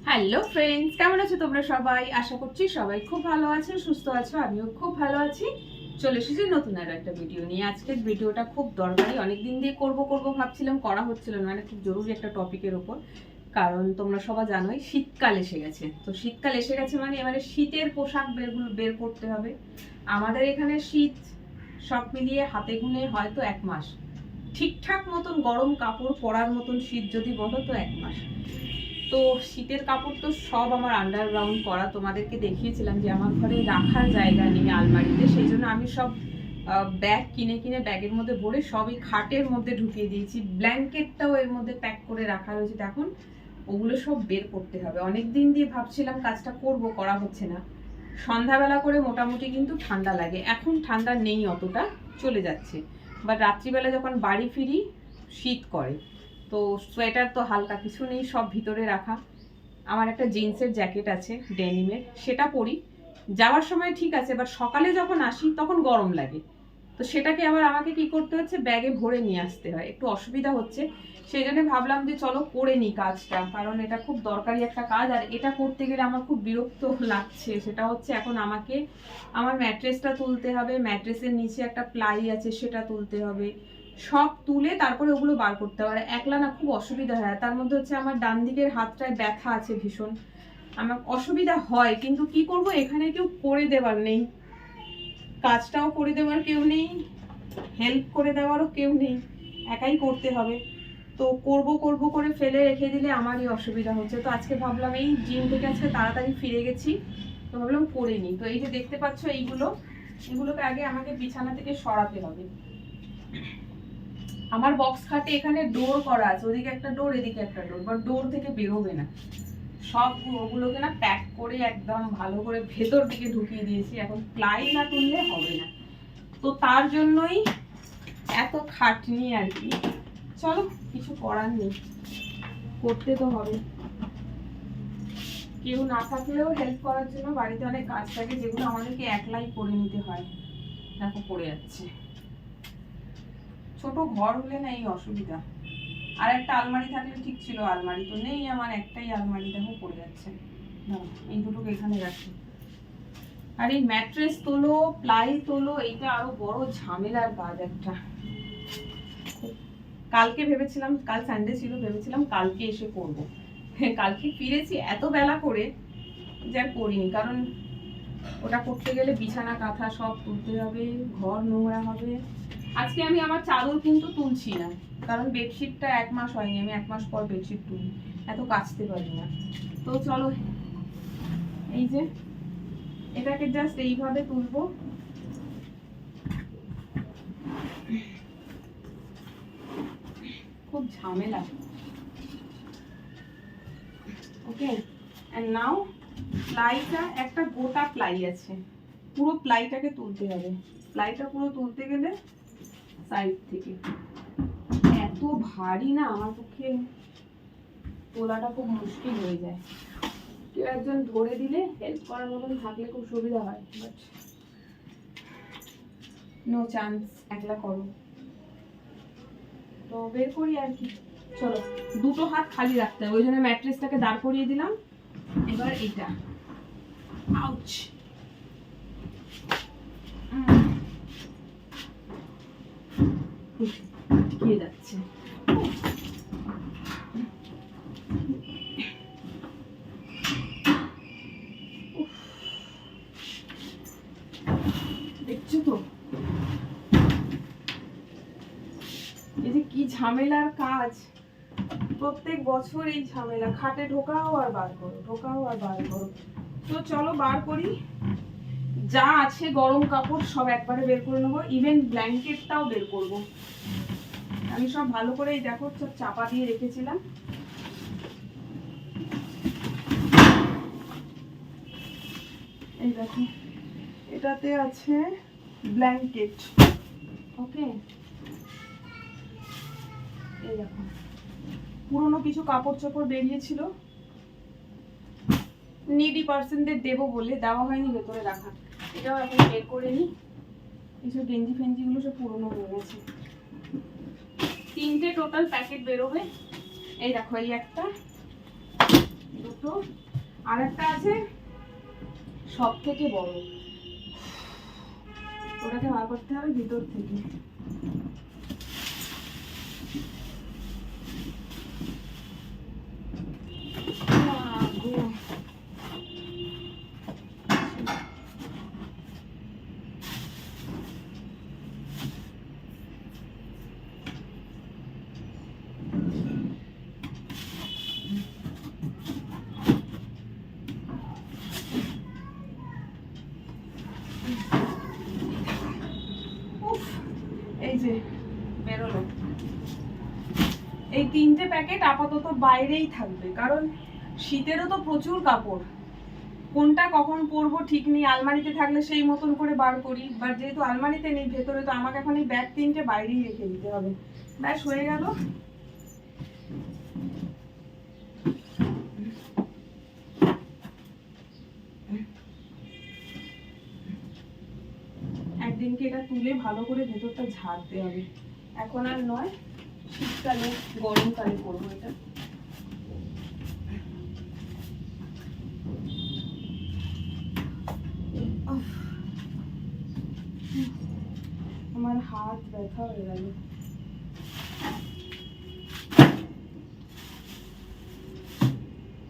Hello friends, কেমন আছো তোমরা সবাই? আশা করছি সবাই খুব ভালো আছো, সুস্থ আছো। আমিও খুব ভালো আছি। চলে এসেছি নতুন আর একটা ভিডিও নিয়ে। আজকের ভিডিওটা খুব দরকারি, অনেকদিন দিয়ে করব ভাবছিলাম, করা হচ্ছিল না। মানে খুব জরুরি একটা টপিকের ওপর। কারণ তোমরা সবাই জানোই শীতকাল এসে গেছে। তো শীতকাল এসে গেছে মানে এবারে শীতের পোশাক বের করতে হবে। আমাদের এখানে শীত সব মিলিয়ে হাতে গুনে হয়তো 1 মাস। ঠিকঠাক মতন গরম কাপড় পরার মতন শীত যদি বলো তো 1 মাস। তো শীতের কাপড় তো সব আমার আন্ডারগ্রাউন্ড করা। তোমাদেরকে দেখিয়েছিলাম যে আমার ঘরে রাখার জায়গা নেই আলমারিতে, সেই জন্য আমি সব ব্যাগ কিনে ব্যাগের মধ্যে ভরে সবই খাটের মধ্যে ঢুকিয়ে দিয়েছি। ব্ল্যাঙ্কেটটাও এর মধ্যে প্যাক করে রাখা হয়েছে। এখন ওগুলো সব বের করতে হবে। অনেক দিন দিয়ে ভাবছিলাম কাজটা করা হচ্ছে না। সন্ধ্যাবেলা করে মোটামুটি কিন্তু ঠান্ডা লাগে, এখন ঠান্ডা নেই, অতটা চলে যাচ্ছে। বাট রাত্রিবেলা যখন বাড়ি ফিরি শীত করে। তো সোয়েটার তো হালকা কিছু নেই, সব ভিতরে রাখা। আমার একটা জিন্সের জ্যাকেট আছে ডেনিমের, সেটা পরি যাওয়ার সময়, ঠিক আছে। বাট সকালে যখন আসি তখন গরম লাগে, তো সেটাকে আবার আমাকে কি করতে হচ্ছে, ব্যাগে ভরে নিয়ে আসতে হয়, একটু অসুবিধা হচ্ছে। সেই জন্য ভাবলাম যে চলো করে নিই কাজটা, কারণ এটা খুব দরকারি একটা কাজ। আর এটা করতে গেলে আমার খুব বিরক্ত লাগছে। সেটা হচ্ছে এখন আমাকে আমার ম্যাট্রেসটা তুলতে হবে, ম্যাট্রেসের নিচে একটা প্লাই আছে সেটা তুলতে হবে, সব তুলে তারপরে ওগুলো বার করতে হবে। একলা না খুব অসুবিধা হয়। তার মধ্যে হচ্ছে আমার ডান দিকের হাতটায় ব্যথা আছে ভীষণ, আমার অসুবিধা হয়। কিন্তু কি করব, এখানে কেউ করে দেবার নেই, কাজটাও করে দেওয়ার কেউ নেই, হেল্প করে দেওয়ারও কেউ নেই, একাই করতে হবে। তো করব করে ফেলে রেখে দিলে আমারই অসুবিধা হচ্ছে। তো আজকে ভাবলাম, এই জিম থেকে আজকে তাড়াতাড়ি ফিরে গেছি, তো ভাবলাম করে নিই। তো এই যে দেখতে পাচ্ছ এগুলোকে আগে আমাকে বিছানা থেকে সরাতে হবে। আমার বক্স খাটে এখানে ডোর করা আছে, ওদিকে একটা ডোর এদিকে একটা ডোর, বাট ডোর থেকে বেরোবে না। সব ওগুলোকে না প্যাক করে একদম ভালো করে ভেতর দিকে ঢুকিয়ে দিয়েছি। এখন প্লাই না তুললে হবে না, তো তার জন্যই এত খাটনি আর কি। চলো, কিছু করার নেই, করতে তো হবে। কেউ না থাকলেও হেল্প করার জন্য বাড়িতে অনেক কাজ থাকে, যেগুলো আমাদেরকে একলাই করে নিতে হয়। দেখো পড়ে যাচ্ছে। ছোট ঘর হলে না এই অসুবিধা। আর একটা আলমারি থাকলে ঠিক ছিল, আলমারি তো নেই আমার, একটাই আলমারি, দেখো পড়ে যাচ্ছে। এই দুটোকে এখানে রাখি। আর এই ম্যাট্রেস তোলো, প্লাই তোলো, এইটা আরো বড় ঝামেলার কাজ একটা। কালকে ভেবেছিলাম, কাল সানডে ছিল, ভেবেছিলাম কালকে এসে করব। কালকে ফিরেছি এত বেলা করে যে আর করিনি, কারণ ওটা করতে গেলে বিছানা কাঁথা সব তুলতে হবে, ঘর নোংরা হবে। আজকে আমি আমার চাদর কিন্তু তুলছি না, কারণ বেডশিটটা 1 মাস হয়নি, আমি 1 মাস পর বেডশিট তুলি, এত কাচতে পারি না। তো চলো, এই যে এটাকে জাস্ট এইভাবে তুলবো। খুব ঝামেলা। ওকে, এন্ড নাও প্লাইটা, একটা গোটা প্লাই আছে, পুরো প্লাইটাকে তুলতে হবে। প্লাইটা পুরো তুলতে গেলে সাইড থেকে এত ভারী না, আমার পক্ষে তোলাটা খুব মুশকিল হয়ে যায়। কেউ একজন ধরে দিলে, হেল্প করার মতন থাকলে খুব সুবিধা হয়, বাট নো চান্স, একলা করো। তো বের করি আর কি। চলো, দুটো হাত খালি রাখতে হবে, ওই জন্য ম্যাট্রেসটাকে দাঁড় করিয়ে দিলাম। এবার এইটা, আউচ, ঢুকিয়ে যাচ্ছে। দেখছো তো এই যে কি ঝামেলার কাজ, প্রত্যেক বছর এই ঝামেলা, খাটে ঢোকাও আর বার করো, ঢোকাও আর বার করো। তো চলো বার করি। যা আছে গরম কাপড় সব একবারে বের করে নেবো, ইভেন ব্ল্যাঙ্কেটটাও বের করব। আমি সব ভালো করে এই দেখো সব চাপা দিয়ে রেখেছিলাম। এই দেখো, এটাতে আছে ব্ল্যাঙ্কেট। ওকে, এই দেখো পুরনো কিছু কাপড় চোপড় বেরিয়েছিল, নিডি পার্সনদের দেবো বলে দেওয়া হয়নি, ভেতরে রাখা। এটাও এখন বের করে নিই। এইসব গেঞ্জি ফেঞ্জিগুলো সব পুরনো হয়ে গেছে। 3টে টোটাল প্যাকেট বেরোবে। এই দেখো, এই একটা, দুটো, আর একটা আছে সব থেকে বড়, ওটাকে বার করতে হবে ভিতর থেকে। এই যে বেরোলো, এই 3টে প্যাকেট আপাতত বাইরেই থাকবে, কারণ শীতেরও তো প্রচুর কাপড়, কোনটা কখন পরবো ঠিক নেই। আলমারিতে থাকলে সেই মতন করে বার করি, বাট যেহেতু আলমারিতে নেই ভেতরে, তো আমাকে এখন এই ব্যাগ 3টে বাইরেই রেখে দিতে হবে। ব্যাস হয়ে গেল। একদিনকে এটা তুলে ভালো করে ভেতরটা ঝাড়তে হবে, এখন আর নয়, শীতকালে গরমকালে করবো এটা। আমার হাত ব্যথা হয়ে গেল।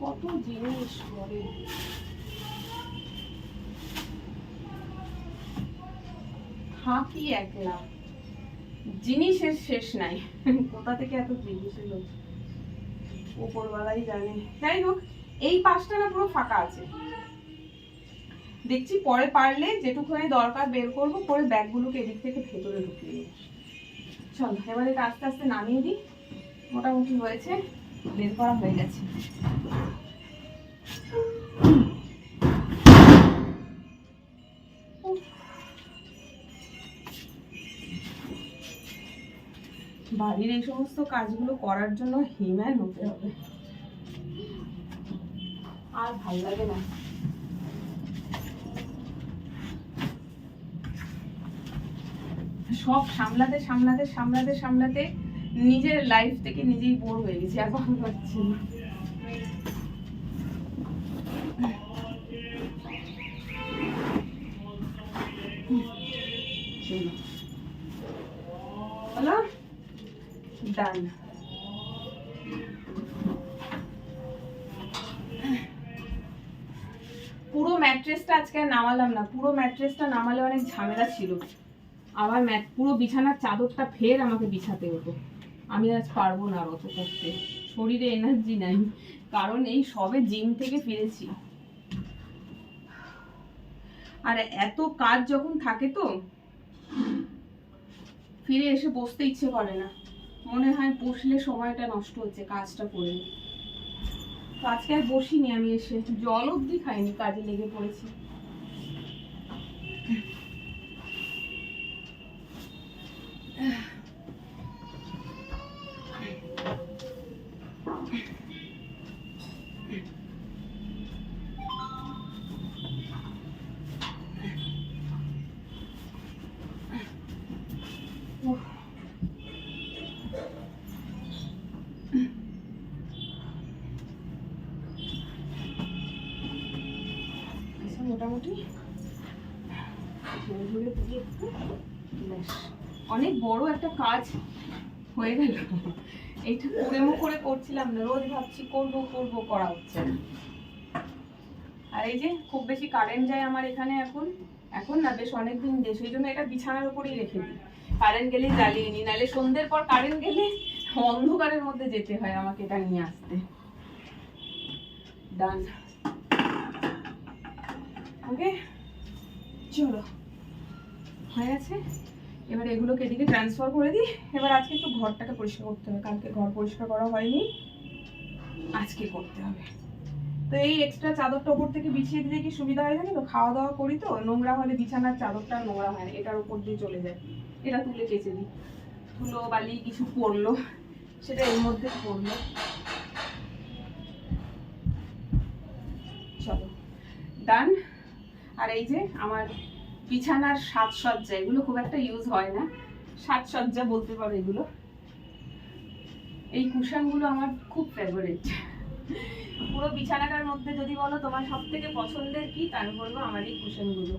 কত জিনিস করে, থাকি একলা, জিনিসের শেষ নাই, কোথা থেকে এত জিনিস এলো ওপরওয়ালাই জানে। যাই হোক, এই পাশটা না পুরো ফাঁকা আছে, দেখছি পরে পারলে যেটুকুখানি দরকার বের করবো, করে ব্যাগগুলোকে এদিক থেকে ভেতরে ঢুকিয়ে দেবো। চলো এবার এটা আস্তে আস্তে নামিয়ে দিই, মোটামুটি হয়েছে, বের করা হয়ে গেছে। বাড়ির এই সমস্ত কাজগুলো করার জন্য হিম্যান হতে হবে, আর ভালো লাগে না। সব সামলাতে সামলাতে সামলাতে সামলাতে নিজের লাইফ থেকে নিজেই বোর হয়ে গেছি, আর ভালো লাগছে না। হলো ডান। পুরো ম্যাট্রেসটা আজকে আর নামালাম না, পুরো ম্যাট্রেসটা নামালে অনেক ঝামেলা ছিল, আবার পুরো বিছানার চাদরটা ফের আমাকে বিছাতে হতো। আমি আজ পারবো না অত করতে, শরীরে এনার্জি নাই, কারণ এই সবে জিম থেকে ফিরেছি, আর এত কাজ যখন থাকে তো ফিরে এসে বসতে ইচ্ছে করে না, মনে হয় বসলে সময়টা নষ্ট হচ্ছে, কাজটা করে নি। আজকে আর বসিনি, আমি এসে জল অবধি খাইনি, কাজে লেগে পড়েছি। মোটামুটি অনেক বড় একটা কাজ হয়ে গেল, এইটা কুড়েমো করে করছিলাম না, রোজ ভাবছি করবো করবো, করা হচ্ছে না। আর এই যে খুব বেশি কারেন্ট যায় আমার এখানে, এখন না বেশ অনেকদিন দিয়ে, সেই জন্য এটা বিছানার উপরেই রেখে দিই, কারেন্ট গেলে জ্বালিয়ে নিই, নাহলে সন্ধ্যের পর কারেন্ট গেলে অন্ধকারের মধ্যে যেতে হয় আমাকে এটা নিয়ে আসতে। ডান, ওকে চলো হয়ে গেছে, এবার এগুলোকে এদিকে ট্রান্সফার করে দিই। এবার আজকে একটু ঘরটাকে পরিষ্কার করতে হবে, কালকে ঘর পরিষ্কার করা হয়নি, আজকে করতে হবে। তো এই এক্সট্রা চাদরটা ওপর থেকে বিছিয়ে দিলে কি সুবিধা হয় জানো তো, খাওয়া দাওয়া করি তো, নোংরা হলে বিছানার চাদরটা নোংরা হয় না, এটার উপর দিয়ে চলে যায়, এটা তুলে কেচে দিই, ধুলো বালি কিছু পড়লো সেটা এর মধ্যে পড়লো। চলো ডান। আর এই যে আমার বিছানার সাজসজ্জা, এগুলো খুব একটা ইউজ হয় না, সাজসজ্জা বলতে পারো এগুলো, এই কুশনগুলো আমার খুব ফেভারিট, পুরো বিছানাটার মধ্যে যদি বলো তোমার সব থেকে পছন্দের কি, তা আমি বলবো আমার এই কুশনগুলো।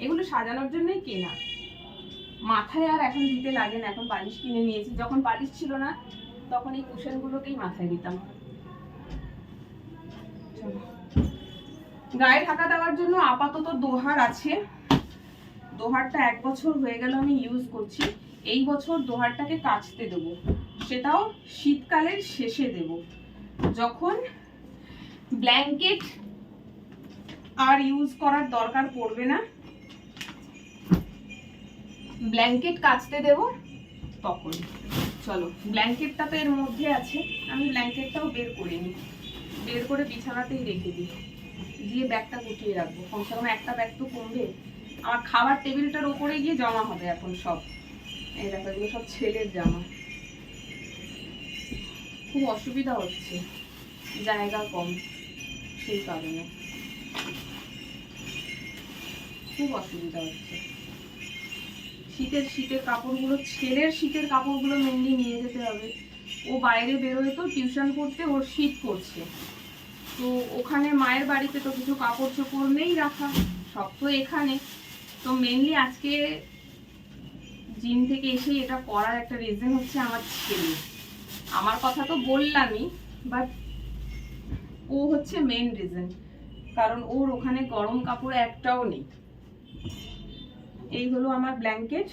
এগুলো সাজানোর জন্যই কেনা, মাথায় আর এখন দিতে লাগে না, এখন বালিশ কিনে নিয়েছি। যখন বালিশ ছিল না তখন এই কুশনগুলোকেই মাথায় দিতাম। গায়ে ঢাকা দেওয়ার জন্য আপাতত দোহার আছে। দোহারটা 1 বছর হয়ে গেল আমি ইউজ করছি। এই বছর দোহারটাকে কাচতে দেব, সেটাও শীতকালের শেষে দেব, যখন ব্ল্যাঙ্কেট আর ইউজ করার দরকার পড়বে না, ব্ল্যাঙ্কেট কাচতে দেব তখন। চলো, ব্ল্যাঙ্কেটটা তো এর মধ্যে আছে, আমি ব্ল্যাঙ্কেটটাও বের করে নিই, বের করে বিছানাতেই রেখে দিই, দিয়ে ব্যাগটা গুটিয়ে রাখবো। কমসে কম একটা ব্যাগ তো কমবে। আমার খাবার টেবিলটার উপরে গিয়ে জমা হবে এখন সব। এই দেখো, এগুলো সব ছেলের জামা, খুব অসুবিধা হচ্ছে, জায়গা কম, সেই কারণে খুব অসুবিধা হচ্ছে। শীতের কাপড়গুলো, ছেলের শীতের কাপড়গুলো মেনলি নিয়ে যেতে হবে। ও বাইরে বেরোয় তো টিউশন করতে, ওর শীত করছে, তো ওখানে মায়ের বাড়িতে তো কিছু কাপড় চোপড় নেই রাখা, সব তো এখানে। তো মেনলি আজকে জিম থেকে এসে এটা করার একটা রিজন হচ্ছে আমার ছেলে। আমার কথা তো বললামই, বাট ও হচ্ছে মেন রিজন, কারণ ওর ওখানে গরম কাপড় একটাও নেই। এই হলো আমার ব্ল্যাঙ্কেট।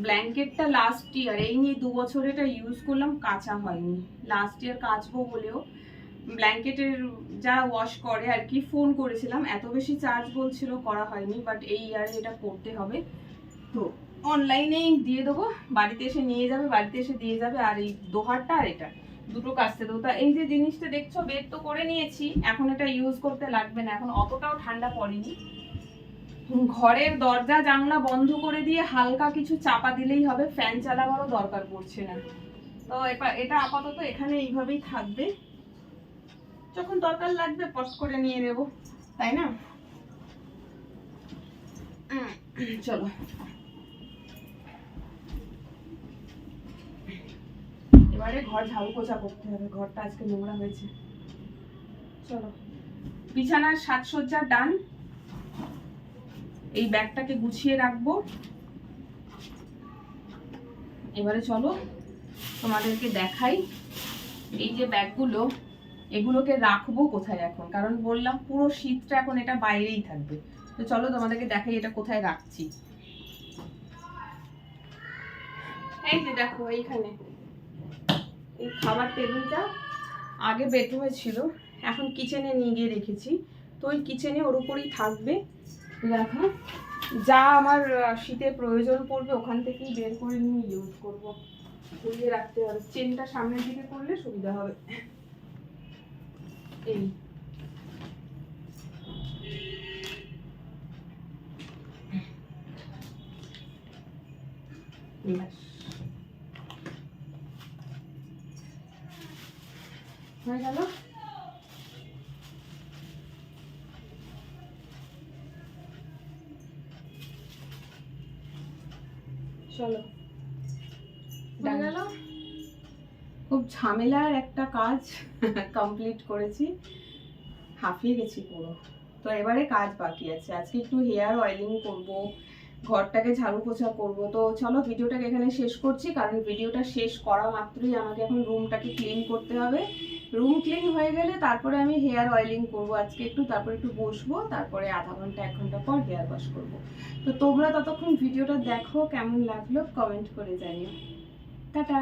ব্ল্যাঙ্কেটটা লাস্ট ইয়ার, এই নিয়ে 2 বছর এটা ইউজ করলাম, কাচা হয়নি। লাস্ট ইয়ার কাচবো বলেও ব্ল্যাঙ্কেটের যারা ওয়াশ করে আর কি, ফোন করেছিলাম, এত বেশি চার্জ বলছিল, করা হয়নি। বাট এই ইয়ারে এটা করতে হবে, তো অনলাইনেই দিয়ে দেবো, বাড়িতে এসে নিয়ে যাবে, বাড়িতে এসে দিয়ে যাবে। আর এই দোহারটা আর এটা দুটো কাচতে দেবো। তা এই যে জিনিসটা দেখছো, বের তো করে নিয়েছি, এখন এটা ইউজ করতে লাগবে না, এখন অতটাও ঠান্ডা পড়েনি। ঘরের দরজা জানলা বন্ধ করে দিয়ে হালকা কিছু চাপা দিলেই হবে, ফ্যান চালাবারও দরকার পড়ছে না। তো এটা আপাতত এখানে এইভাবেই থাকবে, যখন দরকার লাগবে পট করে নিয়ে নেব, তাই না? চলো, এবারে ঘর ঝাড়ু পোছা করতে হবে, ঘরটা আজকে নোংরা হয়েছে। চলো, বিছানার সাজসজ্জা ডান, এই ব্যাগটাকে গুছিয়ে রাখবো। এবারে চলো তোমাদেরকে দেখাই এই যে ব্যাগগুলো, এগুলোকে রাখবো কোথায় এখন, কারণ বললাম পুরো শীতটা এখন এটা বাইরেই থাকবে। তো চলো তোমাদেরকে দেখাই এটা কোথায় রাখছি। এই যে দেখো, এইখানে এই খাবার টেবিলটা আগে বেডরুমে ছিল, এখন কিচেনে নিয়ে গিয়ে রেখেছি। তো ওই কিচেনে ওর উপরেই থাকবে রাখা, যা আমার শীতে প্রয়োজন পড়বে ওখান থেকেই বের করে নিয়ে ইউজ করব। ঘুরিয়ে রাখতে হবে, চেনটা সামনের দিকে করলে সুবিধা হবে। এই হয়ে গেল। চলো, হয়ে গেল। খুব ঝামেলার একটা কাজ কমপ্লিট করেছি, হাঁপিয়ে গেছি পুরো। তো এবারে কাজ বাকি আছে, আজকে একটু হেয়ার অয়েলিং করব, ঘরটাকে ঝাড়ু পোছা করব। তো চলো ভিডিওটাকে এখানে শেষ করছি, কারণ ভিডিওটা শেষ করা মাত্রই আমাকে এখন রুমটাকে ক্লিন করতে হবে। রুম ক্লিন হয়ে গেলে তারপরে আমি হেয়ার অয়েলিং করব আজকে একটু, তারপরে একটু বসবো, তারপরে আধা ঘন্টা 1 ঘন্টা পর হেয়ার ওয়াশ করব। তো তোমরা ততক্ষণ ভিডিওটা দেখো, কেমন লাগলো কমেন্ট করে জানিও। টাটা।